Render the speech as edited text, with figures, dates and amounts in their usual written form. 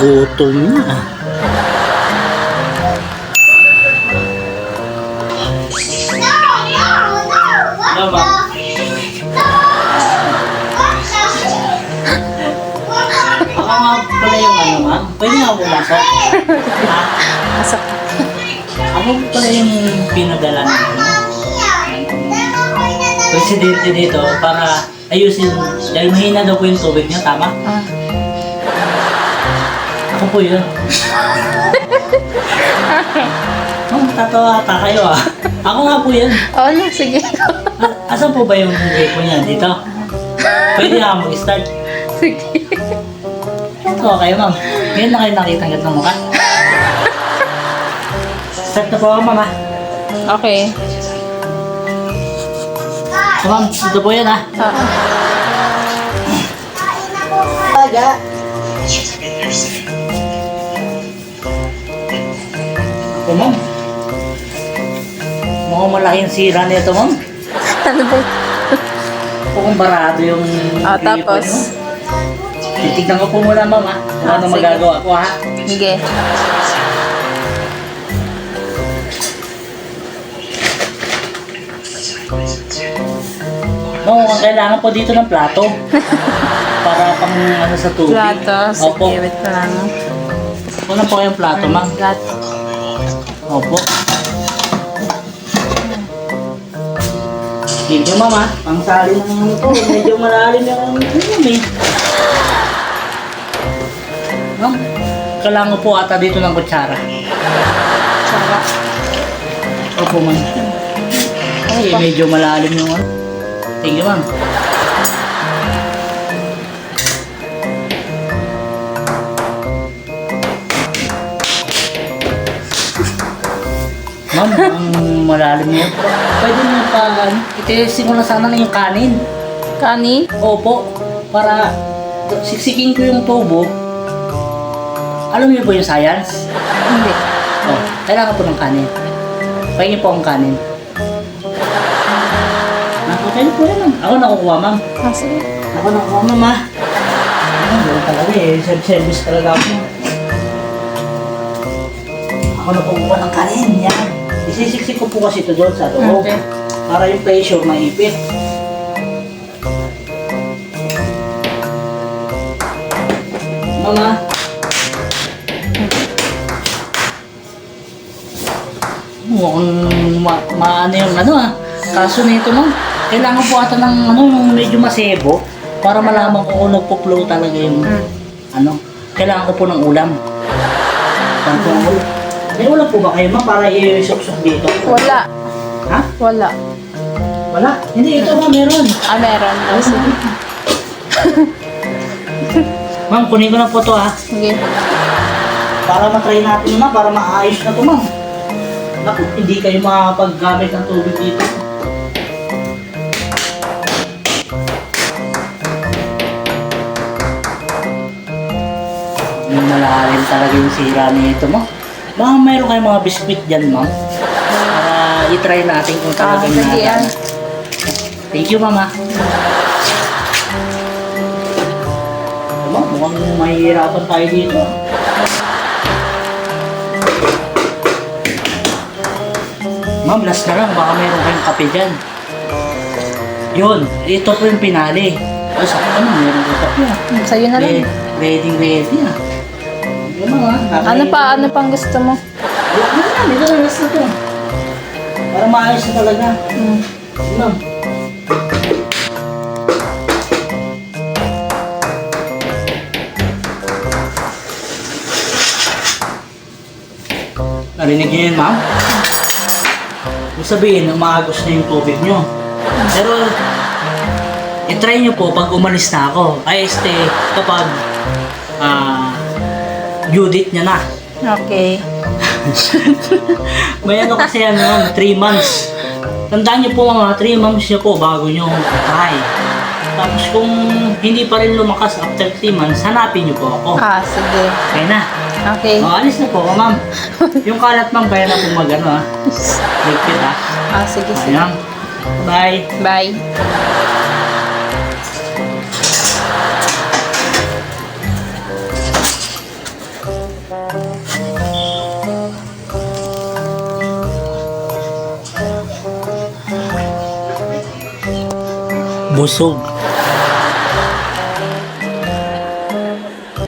Gutom na. Ano ba? Ako nga pala yung ano, ma'am. Pwede nga pumasok. Ha? Masok. Ako pala yung pinadala na presidente dito para ayusin. Dahil mahina daw po yung tubig niya, tama? Ah. Ako po yun. Oh, tatawa ata kayo ah. Ako nga po yun. Oo na, sige. Asan po ba yung gripo niya? Dito? Pwede nga mag-start. Sige. Tatawa kayo, ma'am. Ngayon na kayo nakita ng ganda mukha. Start na po ako, ma'am ah. Okay. So, ma'am, dito po yan ah. Oo. Taga. Ako, ma'am. Mukhang malaking sira nito, ma'am. Ano ba? Mukhang barado yung Ah, gripo tapos? niyo. Titignan ko po muna, ma'am ah. Kung Ah, ano sige. magagawa ko ha. Sige. No, ang kailangan po dito ng plato. Para pang ano sa tubig. Plato. Opo. Sige, wait ka lang. Wala po kayong plato, ma'am. Plato. Opo. Thank you, ma'am, ha. Pang sali ng ano to. Medyo malalim yung ano, eh. Ma'am, kailangan po ata dito ng kutsara. Tsaka. Opo, ma'am. Kasi medyo malalim yung ano. Thank you, ma'am. Ma'am, ang malalim yun. Pwede mo pa, itesting ko na sana lang yung kanin. Kani? Opo, para siksikin ko yung tubo. Alam niyo po yung science? Hindi. Oh, kailangan po ng kanin. Pahingin po ang kanin. Okay na po yan, ma'am. Ako nakukuha, ma'am. Ah, sige. Ako nakukuha, ma'am, ha. Ganun talaga eh. Self-service talaga ako. Ako nakukuha ng kanin, yan. Isisiksik ko po kasi ito doon sa loob. Okay. Para yung pressure maipit. Mama. Mukhang maano yung ano ah. Kaso nito ma'am, kailangan po ata ng ano, yung medyo masebo para malaman ko kung nagpo-flow talaga yung ano. Kailangan ko po ng ulam. Pantong ulam. May ulam po ba kayo ma'am para i-suksok dito? Wala. Ha? Wala. Wala. Hindi, ito ma'am, meron. Ah, meron. Ah, sige. Ma'am, kunin ko na po to ha. Sige. Para matry natin na, para maayos na to ma'am. Naku, hindi kayo makapaggamit ng tubig dito. Yung malalim talaga yung sira nito mo. Baka mayroon kayong mga biskuit dyan ma'am. Para i-try natin kung talagang sige, yan. Thank you ma'am ha. Ma'am, mukhang mahihirapan tayo dito. Ma'am, last na lang. Baka mayroon kayong kape dyan. Yun. Ito po yung pinali. Ay, sa akin naman. Meron ko kape ah. Sa'yo na lang. Ready ah. Yun ma'am ah. Ano pa? Ano pang gusto mo? Wala na yan. Ito na last na to. Para maayos na talaga. Ma'am. Narinig niyo yun, ma'am? Ibig sabihin, umaagos na yung tubig nyo. Pero, i-try nyo po pag umalis na ako. Ay, kapag due date niya na. Okay. May ano kasi yan, ma'am, 3 months. Tandaan niyo po mga 3 months niyo po bago nyo patay. Tapos kung hindi pa rin lumakas after 3 months, hanapin niyo po ako. Ah, sige. Okay na. Okay. O, alis na po ako, ma'am. Yung kalat, ma'am, kaya na po mag-ano, ha. Ligpit, ha. Ah, sige, sige. Ayan. Bye. Bye. Busog.